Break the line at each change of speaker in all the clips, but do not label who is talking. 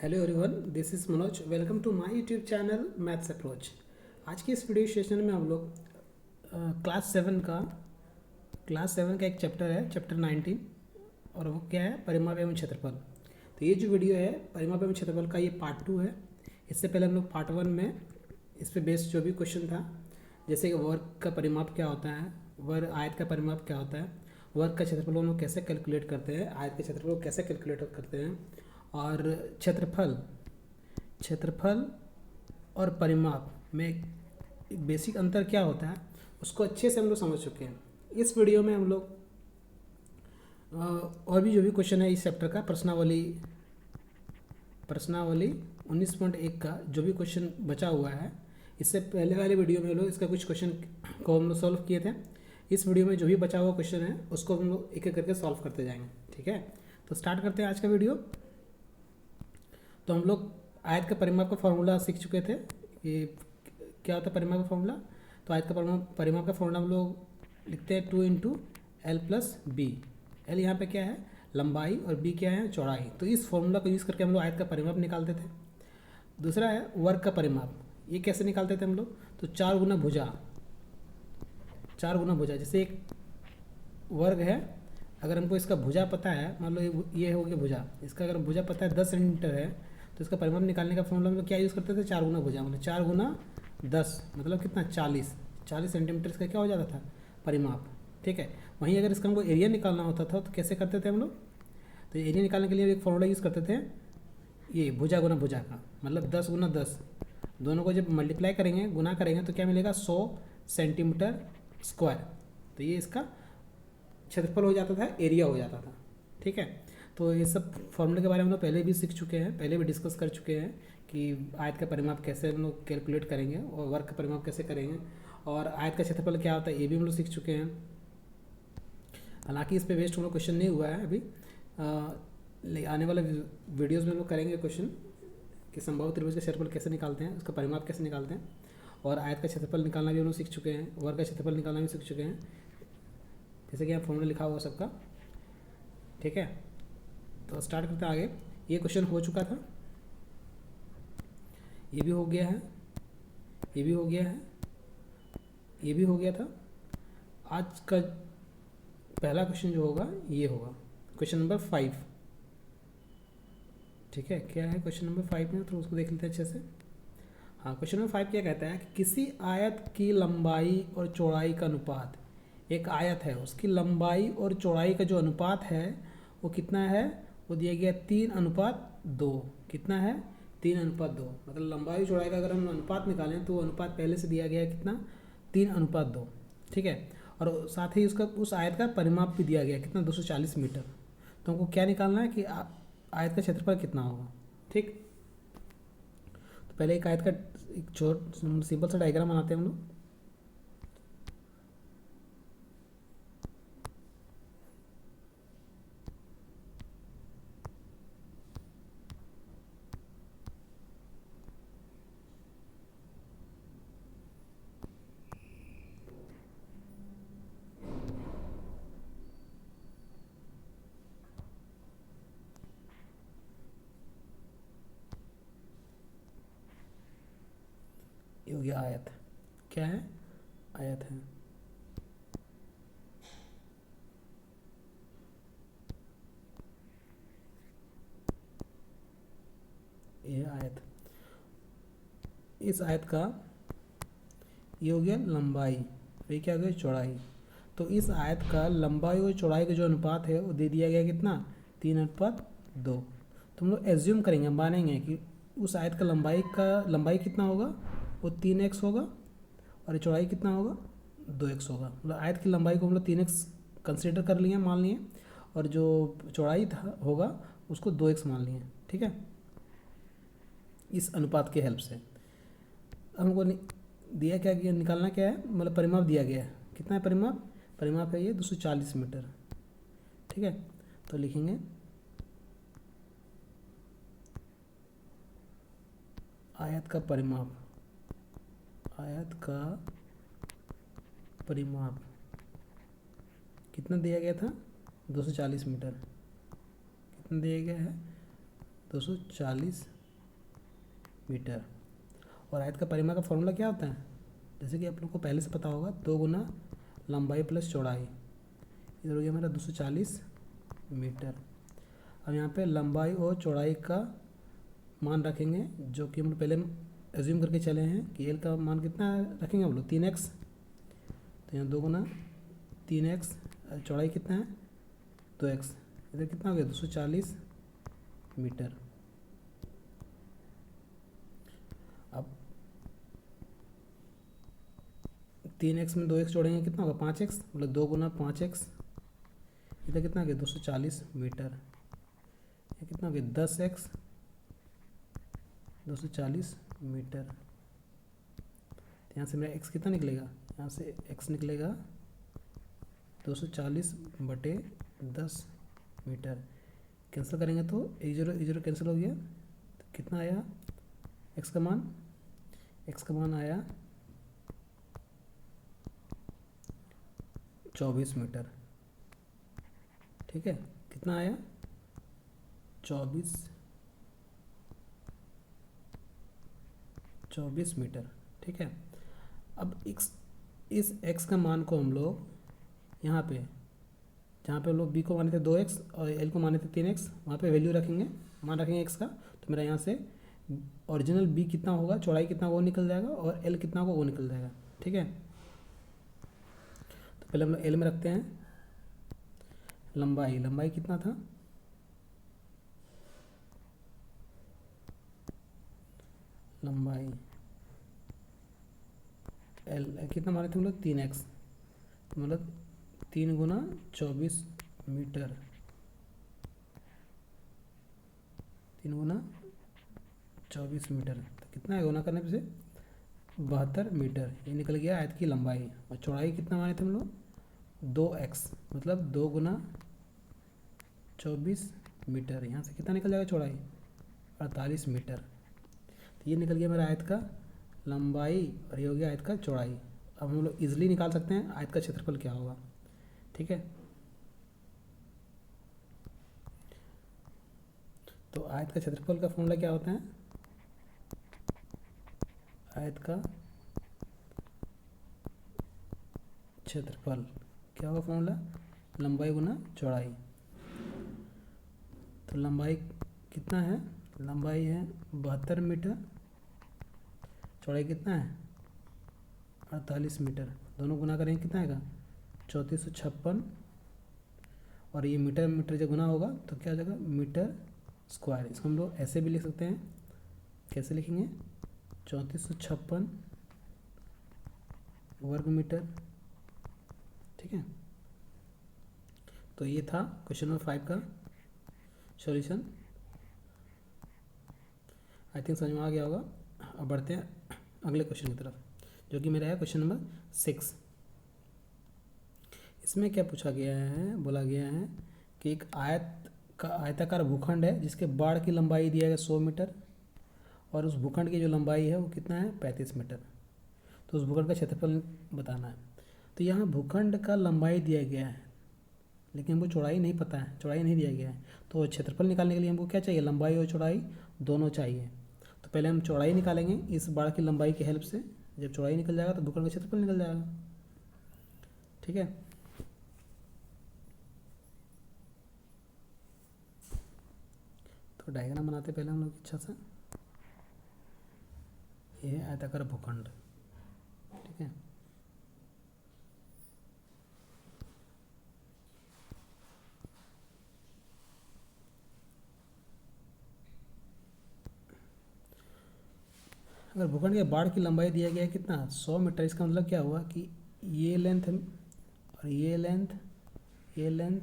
Hello everyone, this is Manoj. Welcome to my YouTube channel maths approach. आज की इस video session में हम लोग क्लास सेवन का एक चैप्टर है, चैप्टर 19, और वो क्या है, परिमाप एवं क्षेत्रफल। तो ये जो वीडियो है परिमाप एवं क्षेत्रफल का, ये पार्ट 2 है। इससे पहले हम लोग पार्ट 1 में इस पे बेस्ड जो भी क्वेश्चन था, जैसे कि वर्ग का परिमाप क्या होता है, आयत का परिमाप क्या होता है, वर्ग का क्षेत्रफल हम लोग कैसे कैलकुलेट करते हैं, आयत के क्षेत्रफल को कैसे कैलकुलेट करते हैं, और क्षेत्रफल क्षेत्रफल और परिमाप में एक बेसिक अंतर क्या होता है, उसको अच्छे से हम लोग समझ चुके हैं। इस वीडियो में हम लोग और भी जो भी क्वेश्चन है इस चैप्टर का, प्रश्नावली 19.1 का जो भी क्वेश्चन बचा हुआ है, इससे पहले वाले वीडियो में हम लोग इसका कुछ क्वेश्चन को हम लोग सॉल्व किए थे। इस वीडियो में जो भी बचा हुआ क्वेश्चन है उसको हम लोग एक एक करके सॉल्व करते जाएंगे। ठीक है, तो स्टार्ट करते हैं आज का वीडियो। तो हम लोग आयत का परिमाप का फॉर्मूला सीख चुके थे। ये क्या होता है परिमाप का फॉर्मूला? तो आयत का परिमाप का फॉर्मूला हम लोग लिखते हैं 2 × L+B। L यहाँ पे क्या है, लंबाई, और B क्या है, चौड़ाई। तो इस फॉर्मूला को यूज़ करके हम लोग आयत का परिमाप निकालते थे। दूसरा है वर्ग का परिमाप। ये कैसे निकालते थे हम लोग? तो 4 गुना भुजा। जैसे एक वर्ग है, अगर हमको इसका भुजा पता है, मान लो ये हो गया भुजा, इसका अगर भुजा पता है 10 सेंटीमीटर है, तो इसका परिमाप निकालने का फॉर्मूला हम लोग क्या यूज़ करते थे, 4 गुना भुजा, मतलब 4 × 10 मतलब कितना, 40 सेंटीमीटर इसका क्या हो जाता था, परिमाप। ठीक है, वहीं अगर इसका हमको एरिया निकालना होता था तो कैसे करते थे हम लोग? तो एरिया निकालने के लिए एक फॉर्मूला यूज़ करते थे, ये भुजा गुना भुजा का, मतलब 10 × 10, दोनों को जब मल्टीप्लाई करेंगे, गुना करेंगे, तो क्या मिलेगा, 100 सेंटीमीटर स्क्वायर। तो ये इसका क्षेत्रफल हो जाता था, एरिया हो जाता था। ठीक है, तो ये सब फॉर्मूले के बारे में हम लोग पहले भी सीख चुके हैं, पहले भी डिस्कस कर चुके हैं कि आयत का परिमाप कैसे हम लोग कैलकुलेट करेंगे और वर्ग का परिमाप कैसे करेंगे, और आयत का क्षेत्रफल क्या होता है ये भी हम लोग सीख चुके हैं। हालांकि इस पर बेस्ड हम लोग क्वेश्चन नहीं हुआ है अभी। आने वाले वीडियोज़ में हम लोग करेंगे क्वेश्चन कि संभावित त्रिभुज का क्षेत्रफल कैसे निकालते हैं, उसका परिमाप कैसे निकालते हैं, और आयत का क्षेत्रफल निकालना भी हम लोग सीख चुके हैं, वर्ग का क्षेत्रफल निकालना भी सीख चुके हैं, जैसे कि यहाँ फॉर्मूला लिखा हुआ सबका। ठीक है, तो स्टार्ट करते हैं आगे। ये क्वेश्चन हो चुका था, ये भी हो गया है, ये भी हो गया है, ये भी हो गया था। आज का पहला क्वेश्चन जो होगा ये होगा क्वेश्चन नंबर 5। ठीक है, क्या है क्वेश्चन नंबर 5 में, तो उसको देख लेते हैं अच्छे से। हाँ, क्वेश्चन नंबर 5 क्या कहता है कि किसी आयत की लंबाई और चौड़ाई का अनुपात, एक आयत है उसकी लंबाई और चौड़ाई का जो अनुपात है वो कितना है, वो दिया गया 3:2। कितना है, 3:2। मतलब लंबाई चौड़ाई का अगर हम अनुपात निकालें तो वो अनुपात पहले से दिया गया है कितना, 3:2। ठीक है, और साथ ही उसका उस आयत का परिमाप भी दिया गया है कितना, 240 मीटर। तो हमको क्या निकालना है कि आयत का क्षेत्रफल कितना होगा। ठीक, तो पहले एक आयत का एक सिंपल सा डायग्राम बनाते हैं हम लोग। ये हो गया आयत, क्या है, आयत है। ये आयत, इस आयत का ये हो गया लंबाई, ये क्या हो गया, चौड़ाई। तो इस आयत का लंबाई और चौड़ाई का जो अनुपात है वो दे दिया गया कितना, 3:2। तो हम लोग एज्यूम करेंगे, मानेंगे कि उस आयत का लंबाई कितना होगा, वो 3x होगा, और चौड़ाई कितना होगा, 2x होगा। मतलब आयत की लंबाई को हम लोग 3x कंसिडर कर लिए, मान लिए, और जो चौड़ाई था होगा उसको 2x मान लिए। ठीक है, इस अनुपात के हेल्प से हमको दिया क्या गया, निकालना क्या है, मतलब परिमाप दिया गया है, कितना है परिमाप, परिमाप है ये 240 मीटर। ठीक है, तो लिखेंगे आयत का परिमाप, आयत का परिमाप कितना दिया गया था, 240 मीटर। कितना दिया गया है, 240 मीटर। और आयत का परिमाप का फॉर्मूला क्या होता है, जैसे कि आप लोग को पहले से पता होगा, 2 गुना लंबाई प्लस चौड़ाई। इधर हो गया मेरा 240 मीटर। अब यहाँ पे लंबाई और चौड़ाई का मान रखेंगे, जो कि हम लोग पहले एज्यूम करके चले हैं कि एल का मान कितना रखेंगे हम लोग, 3x। तो यहाँ 2 गुना 3x, चौड़ाई कितना है 2x। इधर कितना हो गया 240 मीटर। अब 3x में 2x जोड़ेंगे कितना होगा 5x, मतलब 2 गुना 5x। इधर कितना हो गया 240 मीटर। ये कितना हो गया 10x 240 मीटर। तो यहाँ से मेरा x कितना निकलेगा, यहाँ से x निकलेगा 240 बटे 10 मीटर। कैंसिल करेंगे तो 0 कैंसिल हो गया। तो कितना आया x का मान, x का मान आया 24 मीटर। ठीक है, कितना आया 24 मीटर। ठीक है, अब इस x का मान को हम लोग यहाँ पे, जहाँ पे हम लोग b को माने थे 2x और l को माने थे 3x, वहाँ पे वैल्यू रखेंगे, मान रखेंगे x का। तो मेरा यहाँ से ओरिजिनल b कितना होगा, चौड़ाई कितना वो निकल जाएगा, और l कितना होगा वो निकल जाएगा। ठीक है, तो पहले हम लोग l में रखते हैं लंबाई कितना था, लंबाई एल कितना माने थे हम लोग 3x, मतलब 3 गुना 24 मीटर, 3 गुना 24 मीटर। तो कितना है गुना करने से 72 मीटर। ये निकल गया आयत की लंबाई। और चौड़ाई कितना माने थे हम लोग 2x, मतलब 2 गुना 24 मीटर। यहाँ से कितना निकल जाएगा चौड़ाई 48 मीटर। तो ये निकल गया मेरा आयत का लंबाई और ये हो गया आयत का चौड़ाई। अब हम लोग इजीली निकाल सकते हैं आयत का क्षेत्रफल क्या होगा। ठीक है, तो आयत का क्षेत्रफल का फॉर्मूला क्या होता है, आयत का क्षेत्रफल क्या होगा फॉर्मूला, लंबाई गुना चौड़ाई। तो लंबाई कितना है, लंबाई है 72 मीटर, चौड़ाई कितना है 48 मीटर। दोनों गुना करेंगे कितना आएगा 3456। और ये मीटर मीटर जब गुना होगा तो क्या हो जाएगा मीटर स्क्वायर। इसको हम लोग ऐसे भी लिख सकते हैं, कैसे लिखेंगे 3456 वर्ग मीटर। ठीक है, तो ये था क्वेश्चन नंबर 5 का सॉल्यूशन। आई थिंक समझ में आ गया होगा। अब बढ़ते हैं अगले क्वेश्चन की तरफ, जो कि मेरा है क्वेश्चन नंबर 6। इसमें क्या पूछा गया है, बोला गया है कि एक आयताकार भूखंड है जिसके बाड़ की लंबाई दिया गया 100 मीटर, और उस भूखंड की जो लंबाई है वो कितना है 35 मीटर। तो उस भूखंड का क्षेत्रफल बताना है। तो यहाँ भूखंड का लंबाई दिया गया है, लेकिन हमको चौड़ाई नहीं पता है, चौड़ाई नहीं दिया गया है। तो क्षेत्रफल निकालने के लिए हमको क्या चाहिए, लंबाई और चौड़ाई दोनों चाहिए। तो पहले हम चौड़ाई निकालेंगे इस बाड़ की लंबाई की हेल्प से। जब चौड़ाई निकल जाएगा तो भूखंड का क्षेत्रफल निकल जाएगा। ठीक है, तो डायग्राम बनाते पहले हम लोग अच्छा सा। ये है आयताकार भूखंड। ठीक है, अगर भूखंड के बाड़ की लंबाई दिया गया है कितना 100 मीटर, इसका मतलब क्या हुआ कि ये लेंथ और ये लेंथ, ये लेंथ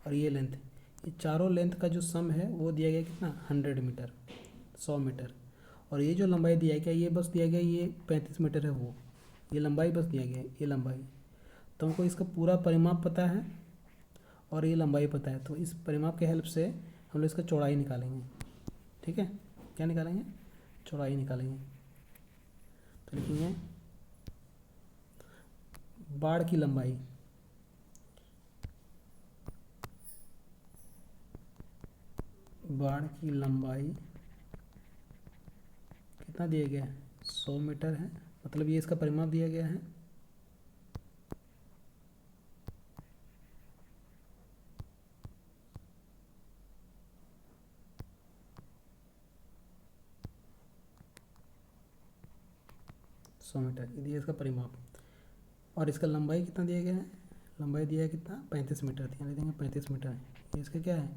और ये लेंथ, ये चारों लेंथ का जो सम है वो दिया गया कितना 100 मीटर, 100 मीटर। और ये जो लंबाई दिया गया, ये बस दिया गया ये 35 मीटर है, वो ये लंबाई बस दिया गया है, ये लंबाई। तो हमको इसका पूरा परिमाप पता है और ये लंबाई पता है। तो इस परिमाप के हेल्प से हम लोग इसका चौड़ाई निकालेंगे। ठीक है, क्या निकालेंगे, चौड़ाई निकालेंगे। तो लिखेंगे बाड़ की लंबाई, बाड़ की लंबाई कितना दिया गया है, 100 मीटर है। मतलब ये इसका परिमाप दिया गया है। सौ मीटर ये दिया इसका परिमाप। और इसका लंबाई कितना दिया गया है, लंबाई दिया है कितना, 35 मीटर दिया, लिख देंगे 35 मीटर है। ये इसका क्या है,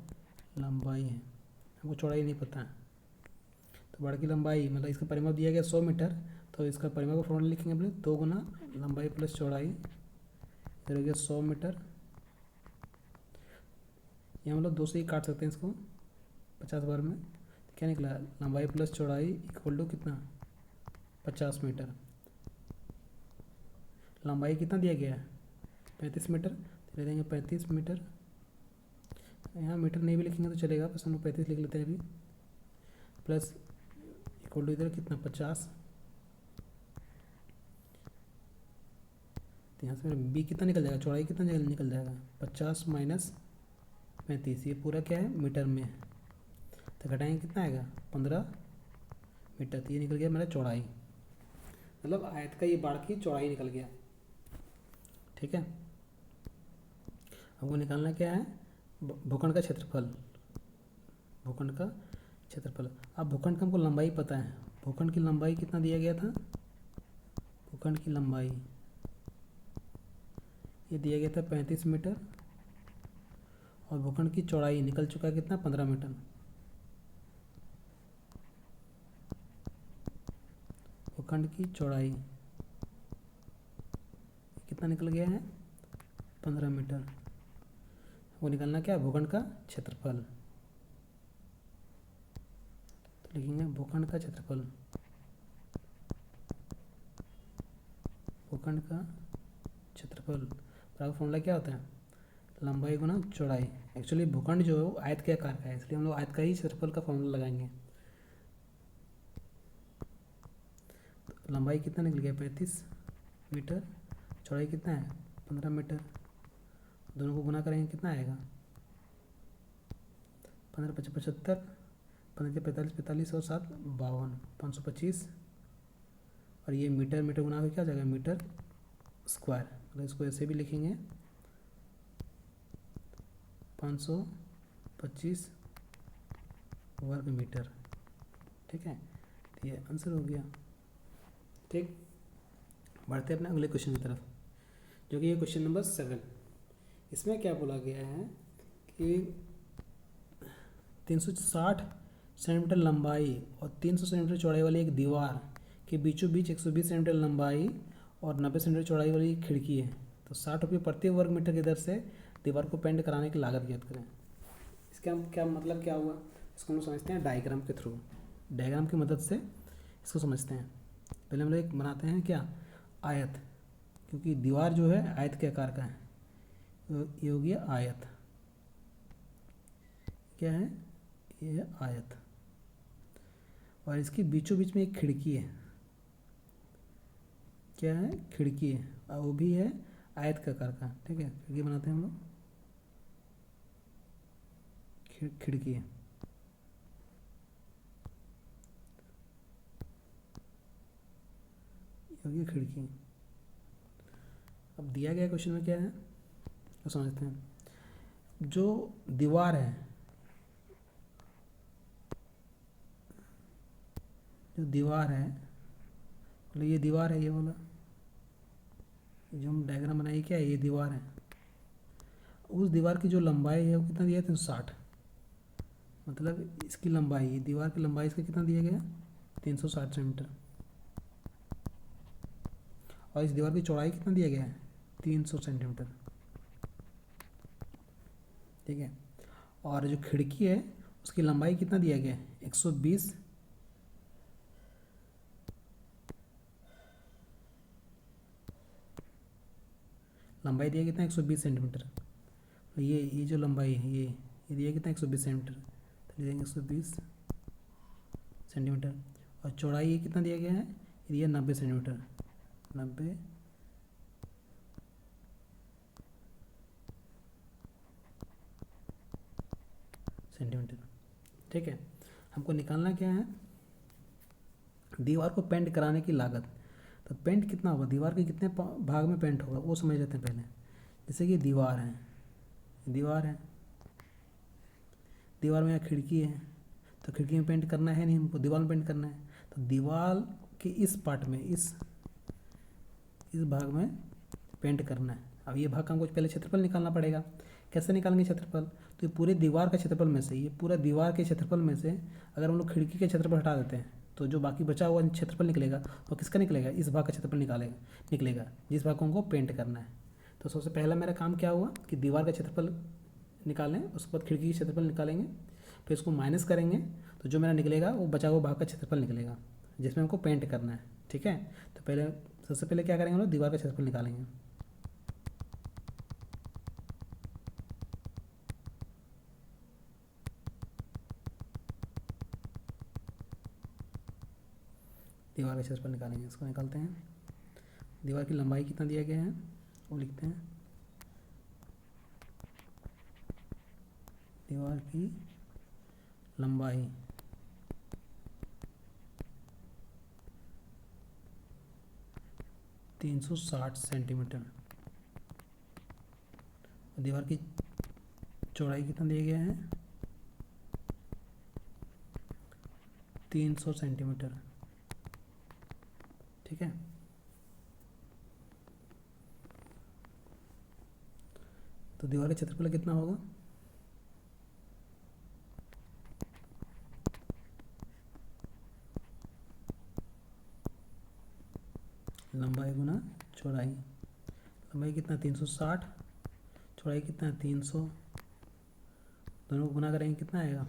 लंबाई है, हमको चौड़ाई नहीं पता है। तो बाड़ की लंबाई मतलब इसका परिमाप दिया गया 100 मीटर, तो इसका परिमाप का फॉर्मूला लिखेंगे अपने 2 गुना लंबाई प्लस चौड़ाई, फिर हो गया 100 मीटर। यहाँ मतलब 2 से ही काट सकते हैं इसको 50 बार में। तो क्या निकला, लंबाई प्लस चौड़ाई इक्वल टू कितना, 50 मीटर। लंबाई कितना दिया गया है, 35 मीटर, तो ले देंगे 35 मीटर। यहाँ मीटर नहीं भी लिखेंगे तो चलेगा, बस हम लोग 35 लिख लेते हैं अभी। प्लस इक्वल टू इधर कितना, 50। तो यहाँ से मेरा बी कितना निकल जाएगा, चौड़ाई कितना निकल जाएगा, 50 माइनस 35। ये पूरा क्या है, मीटर में है, तो घटाएंगे कितना आएगा, 15 मीटर। तो ये निकल गया मेरा चौड़ाई, मतलब आयत का ये बाड़ की चौड़ाई निकल गया। ठीक है, हमको निकालना क्या है, भूखंड का क्षेत्रफल, भूखंड का क्षेत्रफल। अब भूखंड का हमको लंबाई पता है, भूखंड की लंबाई कितना दिया गया था, भूखंड की लंबाई ये दिया गया था 35 मीटर, और भूखंड की चौड़ाई निकल चुका है कितना, 15 मीटर। भूखंड की चौड़ाई कितना निकल गया है, 15 मीटर। वो निकालना क्या है, भूखंड का क्षेत्रफल। तो लिखेंगे भूखंड का क्षेत्रफल, भूखंड का क्षेत्रफल बराबर फॉर्मूला क्या होता है, लंबाई गुना चौड़ाई। एक्चुअली भूखंड जो है वो आयत के आकार का है, इसलिए हम लोग आयत का ही क्षेत्रफल का फॉर्मूला लगाएंगे। तो लंबाई कितना निकल गया, 35 मीटर, चौड़ाई कितना है, 15 मीटर। दोनों को गुना करेंगे कितना आएगा, 15 × 5 = 75, 15 × 45 = 45 और 7 = 52, 525। और ये मीटर मीटर गुना के क्या हो जाएगा, मीटर स्क्वायर। मतलब इसको ऐसे भी लिखेंगे 525 वर्ग मीटर। ठीक है, तो ये आंसर हो गया। ठीक, बढ़ते अपने अगले क्वेश्चन की तरफ, जो कि ये क्वेश्चन नंबर 7। इसमें क्या बोला गया है कि 360 सेंटीमीटर लंबाई और 300 सेंटीमीटर चौड़ाई वाली एक दीवार के बीचों बीच 120 सेंटीमीटर लंबाई और 90 सेंटीमीटर चौड़ाई वाली खिड़की है। तो 60 रुपये प्रति वर्ग मीटर की दर से दीवार को पेंट कराने की लागत ज्ञात करें। इसका क्या मतलब क्या हुआ, इसको हम समझते हैं डायग्राम के थ्रू, डायग्राम की मदद से इसको समझते हैं। पहले हम लोग एक बनाते हैं क्या, आयत, क्योंकि दीवार जो है आयत के आकार का है। ये हो गया आयत, क्या है, ये है आयत, और इसके बीचों बीच में एक खिड़की है, क्या है, खिड़की है, और वो भी है आयत के आकार का। ठीक है, खिड़की बनाते हैं हम लोग, खिड़की है, ये हो गई खिड़की। अब दिया गया क्वेश्चन में क्या है तो समझते हैं। जो दीवार है, जो दीवार है, मतलब ये दीवार है, ये वाला जो हम डायग्राम बनाए क्या है, ये दीवार है। उस दीवार की जो लंबाई है वो कितना दिया है, 360। मतलब इसकी लंबाई, ये दीवार की लंबाई इसका कितना दिया गया, 360 सेंटीमीटर। और इस दीवार की चौड़ाई कितना दिया गया है, 300 सेंटीमीटर। ठीक है, और जो खिड़की है उसकी लंबाई कितना दिया गया है, 120, लंबाई दिया कितना, 120 सेंटीमीटर। ये जो लंबाई है ये दिया कितना, 120 सेंटीमीटर, तो ले देंगे 120 सेंटीमीटर। और चौड़ाई ये कितना दिया गया है, ये दिया 90 सेंटीमीटर, 90 सेंटीमीटर। ठीक है। हमको निकालना क्या है, दीवार को पेंट कराने की लागत। तो पेंट कितना होगा, दीवार के कितने भाग में पेंट होगा वो समझ लेते हैं पहले। जैसे कि दीवार है, दीवार है, दीवार में यहाँ खिड़की है, तो खिड़की में पेंट करना है नहीं, हमको दीवार में पेंट करना है। तो दीवार के इस पार्ट में, इस भाग में पेंट करना है। अब ये भाग का हमको पहले क्षेत्रफल निकालना पड़ेगा। कैसे निकालेंगे क्षेत्रफल, तो ये पूरे दीवार का क्षेत्रफल में से, ये पूरा दीवार के क्षेत्रफल में से अगर हम लोग खिड़की के क्षेत्रफल हटा देते हैं तो जो बाकी बचा हुआ क्षेत्रफल निकलेगा वो किसका निकलेगा, इस भाग का क्षेत्रफल निकलेगा जिस भाग को हमको पेंट करना है। तो सबसे पहला मेरा काम क्या हुआ कि दीवार का क्षेत्रफल निकालें, उसके बाद खिड़की की क्षेत्रफल निकालेंगे, फिर इसको माइनस करेंगे तो जो मेरा निकलेगा वो बचा हुआ भाग का क्षेत्रफल निकलेगा जिसमें हमको पेंट करना है। ठीक है, तो पहले सबसे पहले क्या करेंगे हम लोग, दीवार का क्षेत्रफल निकालेंगे। दीवार का क्षेत्रफल निकालेंगे, इसको निकालते हैं। दीवार की लंबाई कितना दिया गया है वो लिखते हैं। दीवार की लंबाई 360 सेंटीमीटर। दीवार की चौड़ाई कितना दिया गया है, 300 सेंटीमीटर। ठीक है, तो दीवार का क्षेत्रफल कितना होगा, लंबाई गुना चौड़ाई। लंबाई कितना 360, चौड़ाई कितना 300, दोनों को गुना करेंगे कितना आएगा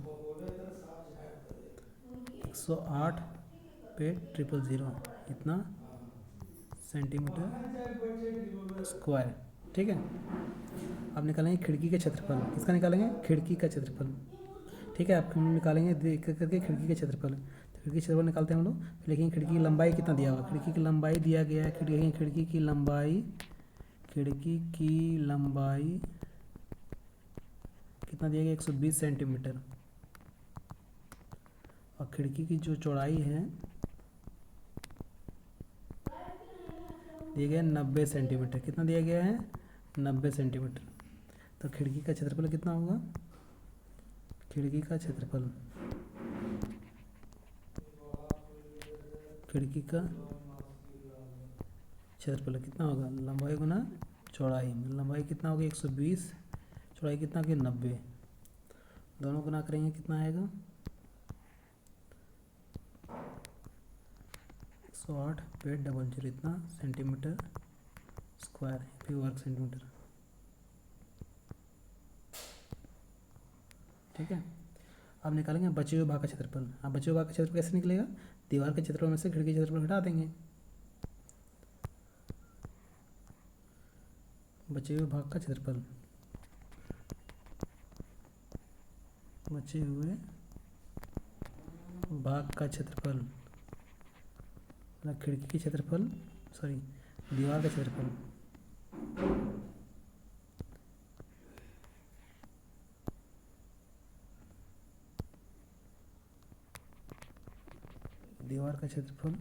108 पे 000 इतना सेंटीमीटर स्क्वायर। ठीक है, अब निकालेंगे खिड़की का क्षेत्रफल। किसका निकालेंगे, खिड़की का क्षेत्रफल। ठीक है, आप हम निकालेंगे देख करके खिड़की का क्षेत्रफल। तो खिड़की क्षेत्रफल निकालते हैं हम लोग, लेकिन खिड़की की लंबाई कितना दिया होगा, खिड़की की लंबाई दिया गया है, खिड़की की लंबाई कितना दिया गया 120 सेंटीमीटर। और खिड़की की जो चौड़ाई है दिया गया 90 सेंटीमीटर। कितना दिया गया है 90 सेंटीमीटर। तो खिड़की का क्षेत्रफल कितना होगा, खिड़की का क्षेत्रफल कितना होगा, लंबाई गुना चौड़ाई। लंबाई कितना होगी 120, चौड़ाई कितना होगी 90, दोनों गुना करेंगे कितना आएगा 108 पे 00 इतना सेंटीमीटर स्क्वायर, फिर वर्ग सेंटीमीटर। ठीक है, अब निकालेंगे बचे हुए भाग का क्षेत्रफल। अब बचे हुए भाग का क्षेत्रफल कैसे निकलेगा, दीवार के क्षेत्रफल में से खिड़की के क्षेत्रफल हटा देंगे। बचे हुए भाग का क्षेत्रफल, बचे हुए भाग का क्षेत्रफल मतलब खिड़की के क्षेत्रफल, सॉरी दीवार का क्षेत्रफल, दीवार का क्षेत्रफल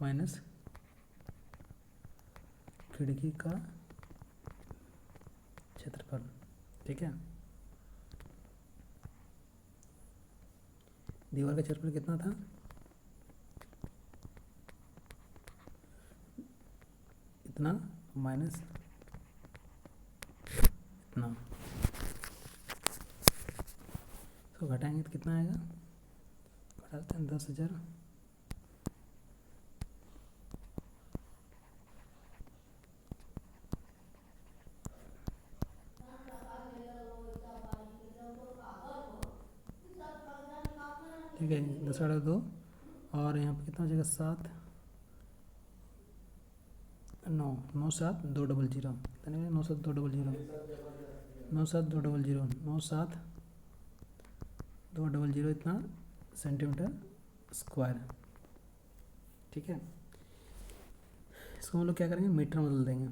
माइनस खिड़की का क्षेत्रफल। ठीक है, दीवार का क्षेत्रफल कितना था, इतना माइनस इतना, इसको घटाएंगे तो कितना आएगा, घटाते हैं 10,000। ठीक है, 10/2 और यहाँ पे कितना हो जाएगा 7, 9, 9 7 2 0 0, कितने 9 7 2 0 0, 9 7 2 0 0, 9 7 2 0 0 इतना सेंटीमीटर स्क्वायर। ठीक है, इसको हम लोग क्या करेंगे, मीटर में बदल देंगे।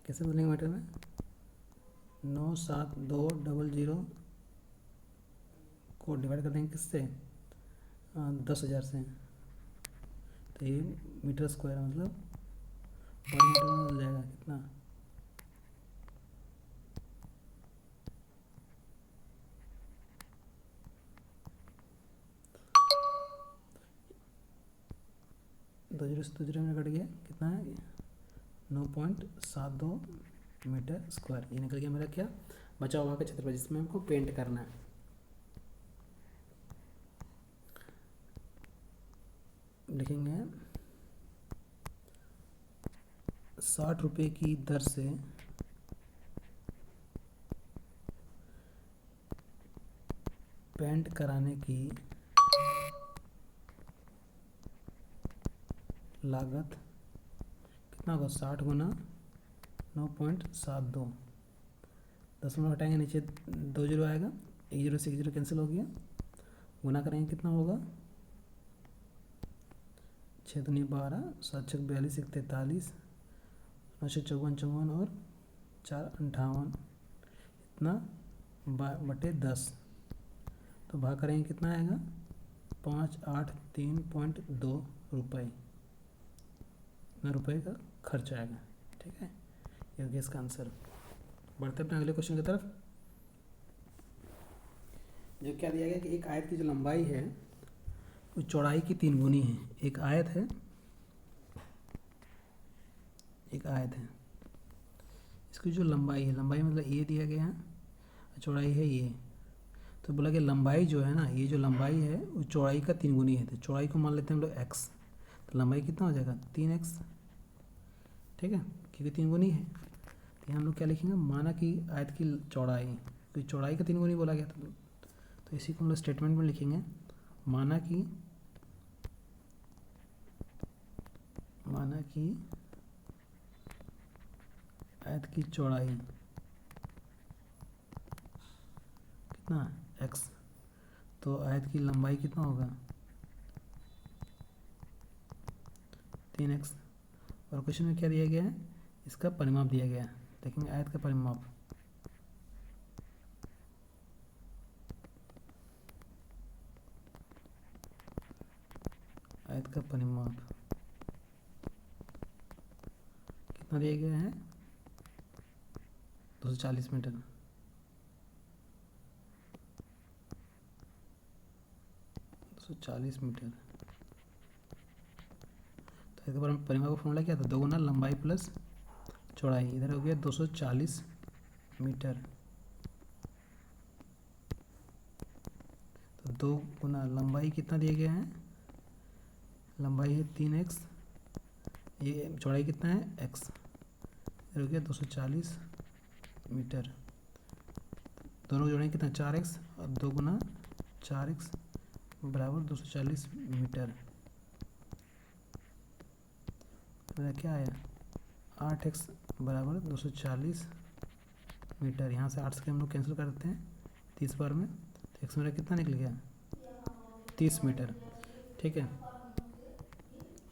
कैसे बदलेंगे मीटर में, 97200 को डिवाइड कर देंगे किससे, 10,000 से, तो ये मीटर स्क्वायर मतलब पर मीटर में मिल जाएगा कितना, दो जीरो से दो जीरो में कट गया, कितना है 9.72 मीटर स्क्वायर। ये निकल गया मेरा क्या बचा हुआ का क्षेत्रफल, जिसमें हमको पेंट करना है। लिखेंगे 60 रुपये की दर से पेंट कराने की लागत कितना होगा, 60 गुना 9.72, 10 हटाएंगे नीचे 2 जीरो आएगा, 1 जीरो से 1 जीरो कैंसिल हो गया, गुना करेंगे कितना होगा, 6 दूनी 12, 7 छक 42, 1 43, 9 से 54 54 और 4 58, इतना बटे 10, तो भाग करेंगे कितना आएगा 583.2 रुपये, इतना रुपये का खर्च आएगा। ठीक है, ये हो गया इसका आंसर। बढ़ते अपने अगले क्वेश्चन की तरफ, जो क्या दिया गया कि एक आयत की जो लंबाई है वो चौड़ाई की 3 गुनी है। एक आयत है, एक आयत है, इसकी जो लंबाई है, लंबाई मतलब ये दिया गया है, चौड़ाई है ये, तो बोला कि लंबाई जो है ना, ये जो लंबाई है वो चौड़ाई का 3 गुनी है। तो चौड़ाई को मान लेते हैं हम लोग x, तो लंबाई कितना हो जाएगा 3x। ठीक है, क्योंकि 3 गुनी है, तो यहाँ हम लोग क्या लिखेंगे, माना कि आयत की चौड़ाई, क्योंकि चौड़ाई का 3 गुनी बोला गया था, तो इसी को हम लोग स्टेटमेंट में लिखेंगे, माना कि आयत की चौड़ाई कितना x, तो आयत की लंबाई कितना होगा 3x। और क्वेश्चन में क्या दिया गया है, इसका परिमाप दिया गया है। देखेंगे आयत का परिमाप, आयत का परिमाप कितना दिया गया है 240 मीटर। 240 मीटर, तो इसके परिमाप का फॉर्मूला क्या था, 2 गुना लंबाई प्लस चौड़ाई, इधर हो गया 240 मीटर, तो 2 गुना लंबाई कितना दिया गया है, लंबाई है 3x, ये चौड़ाई कितना है x, इधर हो गया 240 मीटर, दोनों जोड़ेंगे कितना 4x, और 2 गुना 4x बराबर 240 मीटर, मेरा क्या आया 8x बराबर 240 मीटर। यहाँ से 8 से हम लोग कैंसिल कर देते हैं 30 बार में, तो x मेरा कितना निकल गया 30 मीटर। ठीक है,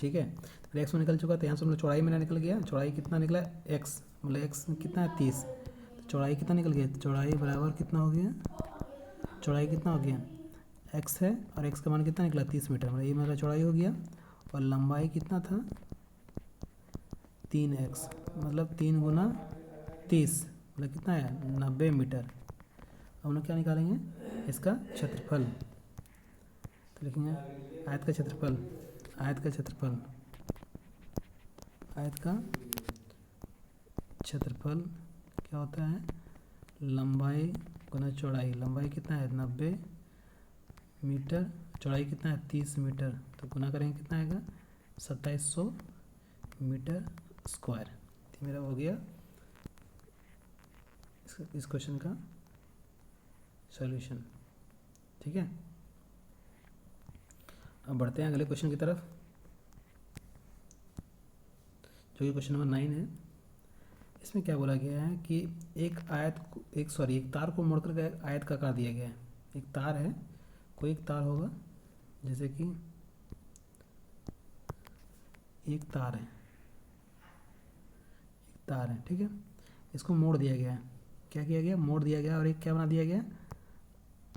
ठीक है, तो x में निकल चुका, तो यहाँ से हम लोग चौड़ाई मेरा निकल गया, चौड़ाई कितना निकला x, मतलब x कितना है 30, तो चौड़ाई कितना निकल गया, चौड़ाई बराबर कितना हो गया, चौड़ाई कितना हो गया x है, और x का मान कितना निकला 30 मीटर, मतलब ये मेरा चौड़ाई हो गया, और लंबाई कितना था 3x, मतलब 3 गुना 30, मतलब कितना है 90 मीटर। अब हम लोग क्या निकालेंगे, इसका क्षेत्रफल, तो लिखेंगे आयत का क्षेत्रफल, आयत का क्षेत्रफल, आयत का क्षेत्रफल क्या होता है, लंबाई गुना चौड़ाई, लंबाई कितना है 90 मीटर, चौड़ाई कितना है 30 मीटर, तो गुना करेंगे कितना आएगा 2700 मीटर स्क्वायर। तो मेरा हो गया इस क्वेश्चन का सॉल्यूशन। ठीक है, अब बढ़ते हैं अगले क्वेश्चन की तरफ, जो कि क्वेश्चन नंबर 9 है। इसमें क्या बोला गया है कि एक तार को मोड़कर आयत का आकार दिया गया है। एक तार है, कोई एक तार होगा, जैसे कि एक तार है, ठीक है, इसको मोड़ दिया गया है क्या किया गया, मोड़ दिया गया, और एक क्या बना दिया गया,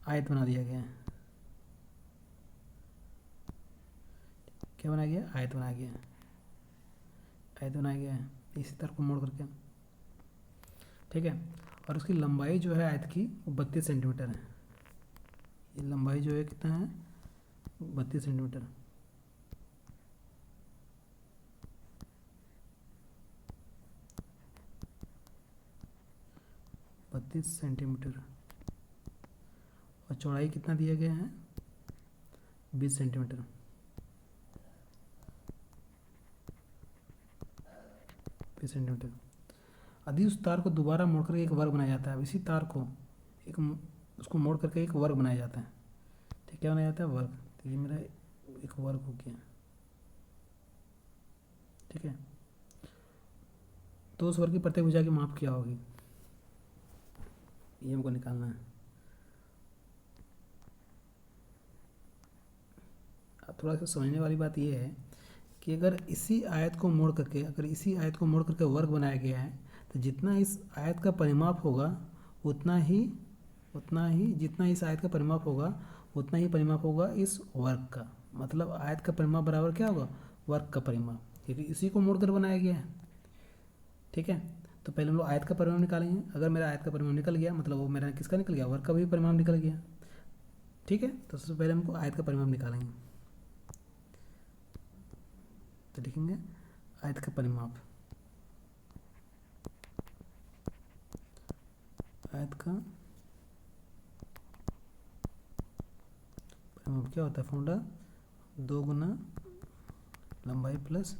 आयत बना दिया गया। क्या बनाया गया, आयत बनाया गया, आयत बनाया गया है इसी तरह को मोड़ करके। ठीक है, और उसकी लंबाई जो है आयत की वो 32 सेंटीमीटर है। ये लंबाई जो है कितना है, 32 सेंटीमीटर। बत्तीस सेंटीमीटर। और चौड़ाई कितना दिया गया है, 20 सेंटीमीटर। 20 सेंटीमीटर। यदि उस तार को दोबारा मोड़ करके एक वर्ग बनाया जाता है, इसी तार को एक उसको मोड़ करके एक वर्ग बनाया जाता है, ठीक, क्या बनाया जाता है, वर्ग। तो ये मेरा एक वर्ग हो गया। ठीक है, तो उस वर्ग की प्रत्येक भुजा की माप क्या होगी, ये हमको निकालना है। अब थोड़ा सा समझने वाली बात ये है कि अगर इसी आयत को मोड़ करके, वर्ग बनाया गया है, तो जितना इस आयत का परिमाप होगा उतना ही जितना इस आयत का परिमाप होगा उतना ही परिमाप होगा इस वर्ग का। मतलब आयत का परिमाप बराबर क्या होगा, वर्ग का परिमाप, क्योंकि इसी को मोड़ कर बनाया गया है। ठीक है, तो पहले हम लोग आयत का परिमाप निकालेंगे। अगर मेरा आयत का परिमाप निकल गया, मतलब वो मेरा किसका निकल गया, वर्ग का भी परिमाप निकल गया। ठीक है, तो सबसे पहले हमको आयत का परिमाप निकालेंगे। तो लिखेंगे आयत का परिमाप, आयत का परिमाप क्या होता है, फॉर्मूला 2 गुना लंबाई प्लस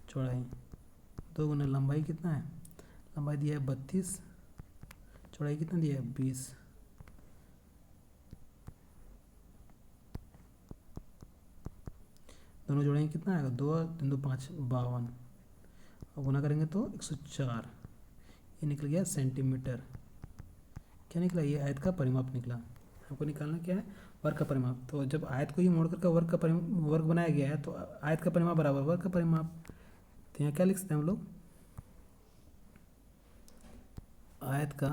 चौड़ाई। 2 गुना लंबाई कितना है, लंबाई दिया है 32, चौड़ाई कितना दिया है 20। दोनों जोड़ेंगे कितना आएगा, 2 और 3 2 5 52, और गुना करेंगे तो 104। ये निकल गया सेंटीमीटर। क्या निकला, ये आयत का परिमाप निकला। हमको निकालना क्या है, वर्ग का परिमाप। तो जब आयत को ही मोड़ करके वर्ग बनाया गया है, तो आयत का परिमाप बराबर वर्ग का परिमाप। तो यहाँ क्या लिख सकते हैं हम लोग, आयत का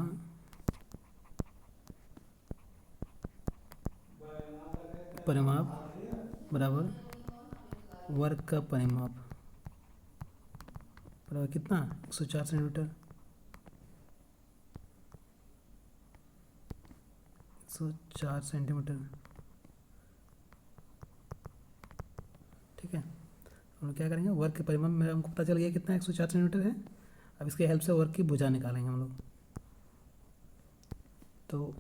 परिमाप बराबर वर्ग का परिमाप बराबर कितना, 104 सेंटीमीटर। 104 सेंटीमीटर। ठीक है, हम क्या करेंगे, वर्ग के परिमाप में हमको पता चल गया कितना 104 सेंटीमीटर है। अब इसके हेल्प से वर्ग की भुजा निकालेंगे हम लोग। तो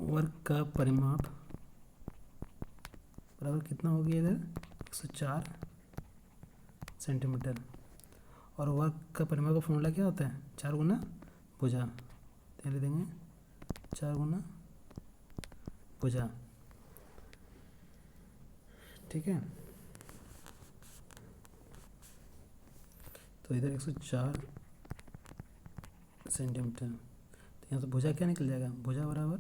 वर्ग का परिमाप बराबर कितना हो गया इधर, 104 सेंटीमीटर। और वर्ग का परिमाप का फॉर्मूला क्या होता है, 4 गुना भुजा। तो लिख देंगे 4 गुना भुजा। ठीक है, तो इधर 104 सेंटीमीटर। तो यहाँ से भुजा क्या निकल जाएगा, भुजा बराबर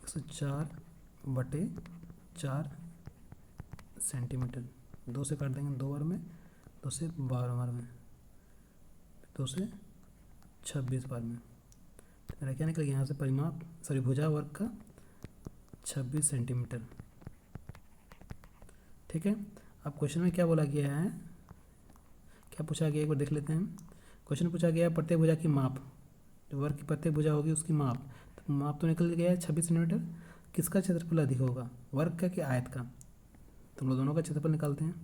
104/4 सेंटीमीटर। 2 से काट देंगे 2 बार में, 2 से 12 बार में, 2 से 26 बार में। तो मेरा क्या निकल गया यहाँ से परिमाप, सॉरी भुजा वर्ग का 26 सेंटीमीटर। ठीक है, अब क्वेश्चन में क्या बोला गया है, क्या पूछा गया एक बार देख लेते हैं। क्वेश्चन पूछा गया प्रत्येक भुजा की माप, जो वर्ग की प्रत्येक भुजा होगी उसकी माप। तो माप तो निकल गया है 26 सेंटीमीटर। किसका क्षेत्रफल अधिक होगा, वर्ग का कि आयत का। तो हम लोग दोनों का क्षेत्रफल निकालते हैं।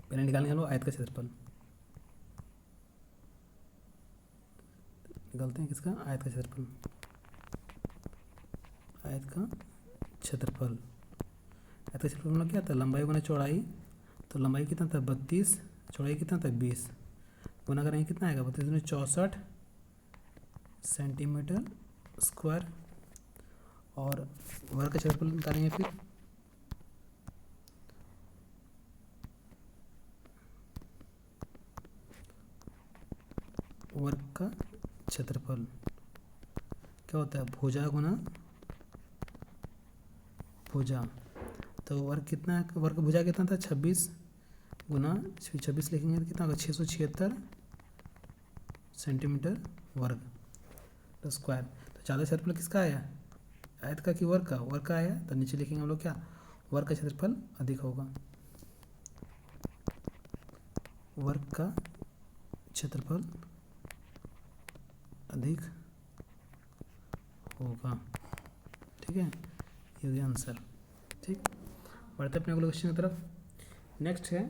पहले निकालेंगे हम लोग आयत का क्षेत्रफल। निकालते हैं किसका, आयत का क्षेत्रफल। आयत का क्षेत्रफल, आयत का क्षेत्रफल मतलब क्या था, लंबाई गुना चौड़ाई। तो लंबाई कितना था 32, चौड़ाई कितना था 20, गुना करेंगे कितना आएगा 32 में 64 सेंटीमीटर स्क्वायर। और वर्ग का क्षेत्रफल निकालेंगे फिर, वर्ग का क्षेत्रफल क्या होता है, भुजा गुना भुजा। तो वर्ग कितना, वर्ग भुजा कितना था 26 गुना 26 लिखेंगे तो कितना होगा 676 सेंटीमीटर वर्ग तो स्क्वायर। तो ज़्यादा क्षेत्रफल किसका आया, आयत का कि वर्ग का आया, तो नीचे लिखेंगे हम लोग क्या, वर्ग का क्षेत्रफल अधिक होगा, वर्ग का क्षेत्रफल अधिक होगा। ठीक है, ये हो गया आंसर। ठीक, बढ़ते अपने अगले क्वेश्चन की तरफ। नेक्स्ट है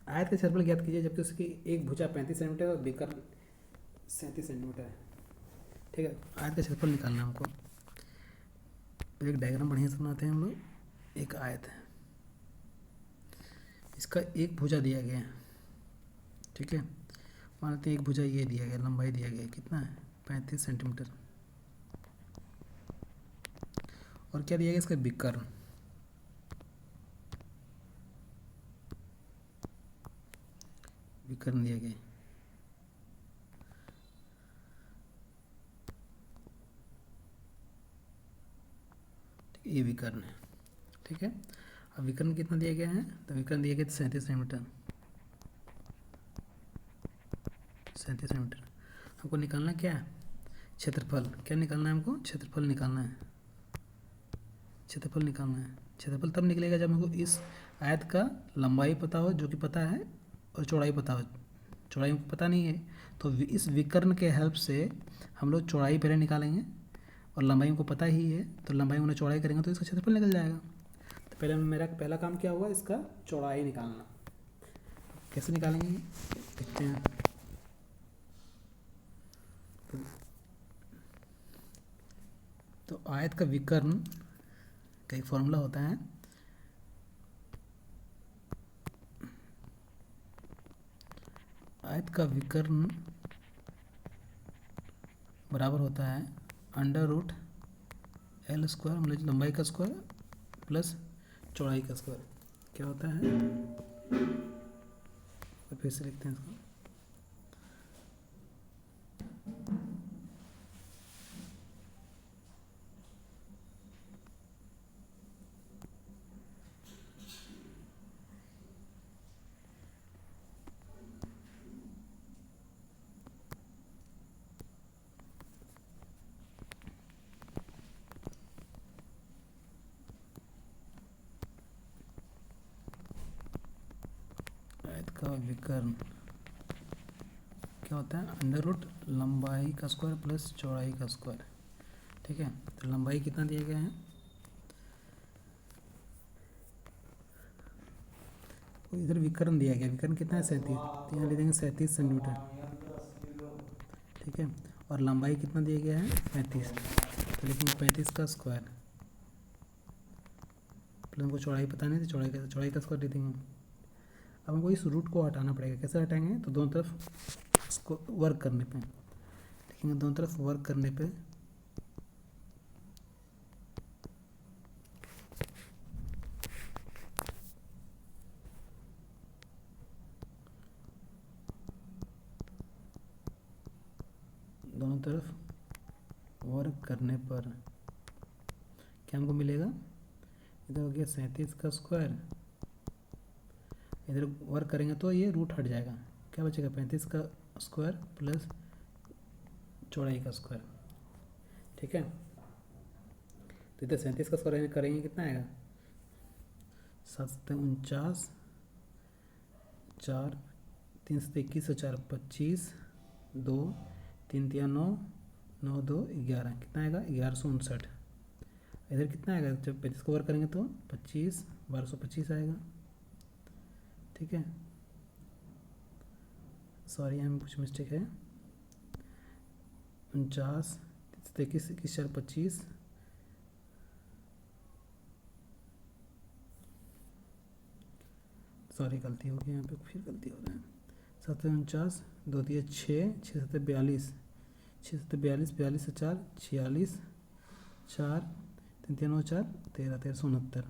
आयत का क्षेत्रफल ज्ञात कीजिए जबकि उसकी एक भुजा 35 सेंटीमीटर और विकर्ण 37 सेंटीमीटर है। ठीक है, आयत का क्षेत्रफल निकालना है हमको। तो एक डायग्राम बढ़िया से बनाते हैं हम लोग। एक आयत है, इसका एक भुजा दिया गया है। ठीक है, मानते हैं एक भुजा ये दिया गया, लंबाई दिया गया कितना है 35 सेंटीमीटर, और क्या दिया गया इसका विकर्ण, विकर्ण दिया गया। ये विकर्ण है। ठीक है, अब विकर्ण कितना दिया गया है, तो विकर्ण दिया गया 37 सेंटीमीटर, 37 सेंटीमीटर। हमको निकालना क्या है, क्षेत्रफल। क्या निकालना है हमको, क्षेत्रफल निकालना है, क्षेत्रफल निकालना है। क्षेत्रफल तब निकलेगा जब हमको इस आयत का लंबाई पता हो, जो कि पता है, और चौड़ाई पता हो। चौड़ाई हमको पता नहीं है, तो इस विकर्ण के हेल्प से हम लोग चौड़ाई पहले निकालेंगे, और लंबाई हमको पता ही है, तो लंबाई में चौड़ाई करेंगे तो इसका क्षेत्रफल निकल जाएगा। तो पहले मेरा पहला काम क्या हुआ, इसका चौड़ाई निकालना। कैसे निकालेंगे देखते हैं। तो आयत का विकर्ण का एक फॉर्मूला होता है, आयत का विकर्ण बराबर होता है √L स्क्वायर, मतलब लंबाई का स्क्वायर प्लस चौड़ाई का स्क्वायर। क्या होता है, फिर से लिखते हैं इसको। आयत का विकर्ण क्या होता है, √ लंबाई का स्क्वायर प्लस चौड़ाई का स्क्वायर। ठीक है, तो लंबाई कितना दिया गया है, इधर विकर्ण दिया गया, विकर्ण कितना है 37, तो यहाँ ले देंगे 37 सेंटीमीटर। ठीक है, और लंबाई कितना दिया गया है 35, तो लिखेंगे 35 का स्क्वायर, प्लस हमको चौड़ाई पता नहीं थी, चौड़ाई का स्क्वायर दे देंगे। अब हमको इस रूट को हटाना पड़ेगा। कैसे हटाएंगे, तो दोनों तरफ इसको वर्क करने पे लिखेंगे, दोनों तरफ वर्क करने पे दोनों तरफ वर्क करने पर क्या हमको मिलेगा, इधर हो गया 37 का स्क्वायर, इधर वर्क करेंगे तो ये रूट हट जाएगा, क्या बचेगा 35 का स्क्वायर प्लस चौड़ाई का स्क्वायर। ठीक है, तो इधर 37 का स्क्वायर करेंगे कितना आएगा 749, 4 3 से 21 और 4 25, 2 3 3 9, 9 2 11, कितना आएगा 1159। इधर कितना आएगा, जब 35 को वर्क करेंगे तो 25 1225 आएगा। ठीक है, सॉरी यहाँ में कुछ मिस्टेक है, 49 21 21 4 25, सॉरी गलती हो गई यहाँ पे, फिर गलती हो रहा है। 749 2 दिए 6 6 7 42, 6 7 42 42 से 4 46, 4 3 3 9 4 13 1369,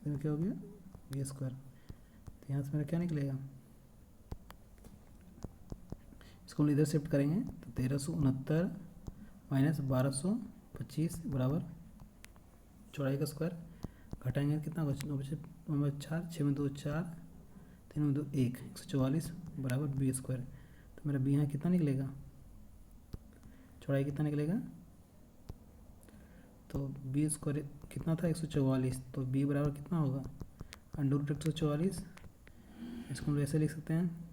इधर क्या हो गया बी स्क्वायर। तो यहाँ से मेरा क्या निकलेगा, इसको हम इधर शिफ्ट करेंगे तो 1369 माइनस 1225 बराबर चौड़ाई का स्क्वायर, घटाएंगे कितना बचे, 9 बचे नंबर 4, 6 में 2 4, 3 में 2 1, 144 बराबर बी स्क्वायर। तो मेरा बी यहाँ कितना निकलेगा, चौड़ाई कितना निकलेगा, तो बी स्क्वायर कितना था 144, तो बी बराबर कितना होगा अंडर रूट 144। इसको हम ऐसे लिख सकते हैं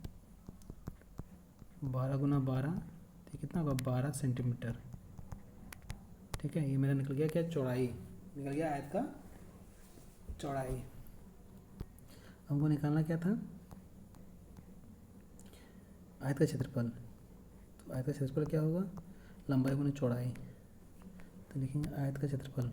12 गुना 12, तो कितना होगा 12 सेंटीमीटर। ठीक है, ये मेरा निकल गया क्या, चौड़ाई निकल गया, आयत का चौड़ाई। हमको निकालना क्या था, आयत का क्षेत्रफल। तो आयत का क्षेत्रफल क्या होगा, लंबाई गुना चौड़ाई। तो लिखेंगे आयत का क्षेत्रफल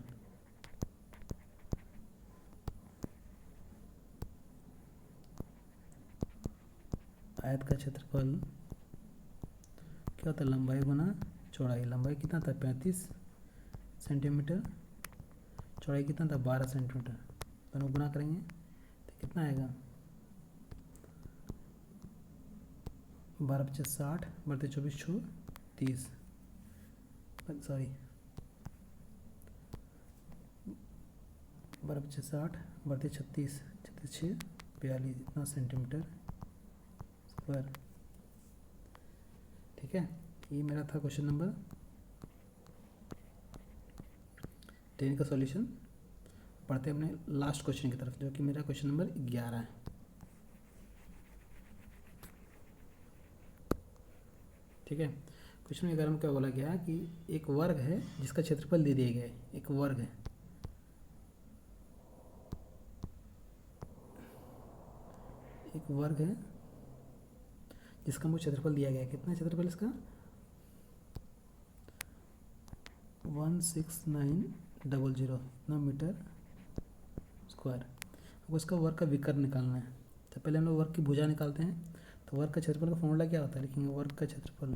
क्या होता है, लंबाई गुना चौड़ाई। लंबाई कितना था 35 सेंटीमीटर, चौड़ाई कितना था 12 सेंटीमीटर। दोनों गुना करेंगे तो कितना आएगा, 12 × 60 बढ़ते 24 छू 30, सॉरी 12 × 60 बढ़ते 36, 36 6 42, इतना सेंटीमीटर स्क्वायर। ठीक है, ये मेरा था क्वेश्चन नंबर 10 का सॉल्यूशन। पढ़ते हैं अपने लास्ट क्वेश्चन की तरफ, जो कि मेरा क्वेश्चन नंबर 11 है। ठीक है, क्वेश्चन नंबर 11 में क्या बोला गया कि एक वर्ग है जिसका क्षेत्रफल दे दिया गया है। एक वर्ग है, एक वर्ग है जिसका मुझे क्षेत्रफल दिया गया है। कितना क्षेत्रफल इसका, 16900 इतना मीटर स्क्वायर। अब उसका वर्ग का विकर्ण निकालना है। तो पहले हम लोग वर्ग की भुजा निकालते हैं। तो वर्ग का क्षेत्रफल का फॉर्मूला क्या होता है, लिखेंगे वर्ग का क्षेत्रफल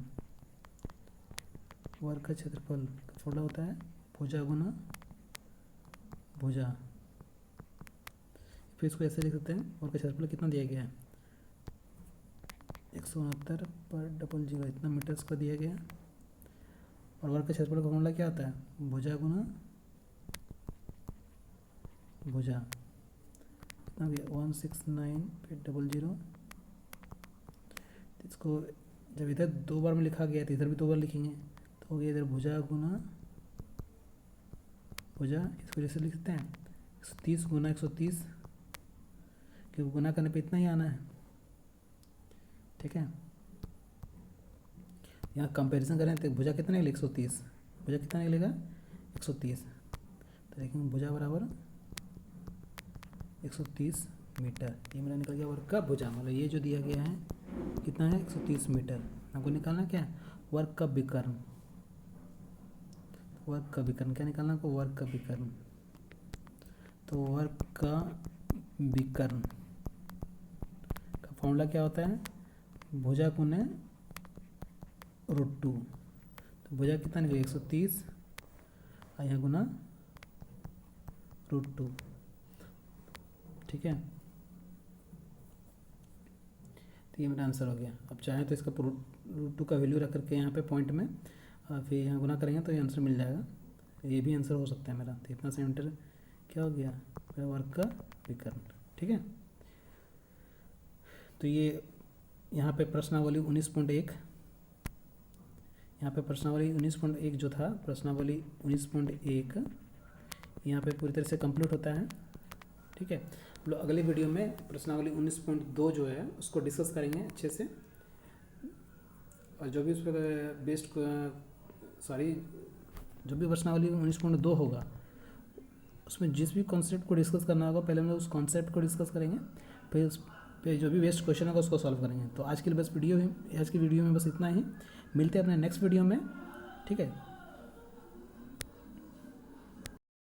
का फॉर्मूला होता है भुजा गुना भुजा। फिर इसको ऐसे लिख सकते हैं, वर्ग का क्षेत्रफल कितना दिया गया है 169/00 इतना मीटर स्क्वायर दिया गया। और वर्ग का क्षेत्रफल का फॉर्मूला क्या होता है, भुजा गुना भुजा। कितना गया 169/00। इसको जब इधर 2 बार में लिखा गया तो इधर भी 2 बार लिखेंगे, तो हो गया इधर भुजा गुना भुजा। इसको जैसे लिख सकते हैं 130 गुना 130, क्योंकि गुना करने पे इतना ही आना है। ठीक है, यहाँ कंपैरिजन करें तो भुजा कितना निकलेगा 130, भुजा कितना निकलेगा 130। तो देखेंगे भुजा बराबर 130 मीटर। ये मेरा निकल गया वर्ग का भुजा। मतलब ये जो दिया गया है कितना है 130 मीटर। हमको निकालना क्या है, वर्ग का विकर्ण। वर्ग का विकर्ण क्या निकालना है, वर्ग का विकर्ण। तो वर्ग का विकर्ण का फॉर्मूला क्या होता है, भुजा गुने √2। तो भुजा कितना निकलेगा 130 और यहाँ गुना √2। ठीक है, तो ये मेरा आंसर हो गया। अब चाहें तो इसका √2 का वैल्यू रख करके यहाँ पे पॉइंट में फिर यहाँ गुना करेंगे तो ये आंसर मिल जाएगा। तो ये भी आंसर हो सकता है मेरा। तो इतना सेंटीमीटर क्या हो गया मेरा वर्ग का विकर्ण। ठीक है, तो ये यहाँ पे प्रश्नावली 19.1, यहाँ पे प्रश्नावली 19.1 जो था, प्रश्नावली 19.1 यहाँ पे पूरी तरह से कंप्लीट होता है। ठीक है, हम लोग अगले वीडियो में प्रश्नावली 19.2 जो है उसको डिस्कस करेंगे अच्छे से। और जो भी उस पर बेस्ड जो भी प्रश्नावली 19.2 होगा उसमें जिस भी कॉन्सेप्ट को डिस्कस करना होगा पहले हम लोग उस कॉन्सेप्ट को डिस्कस करेंगे, फिर उस पे जो भी बेस्ट क्वेश्चन होगा उसको सॉल्व करेंगे। तो आज की वीडियो में बस इतना ही। मिलते हैं अपने नेक्स्ट वीडियो में। ठीक है।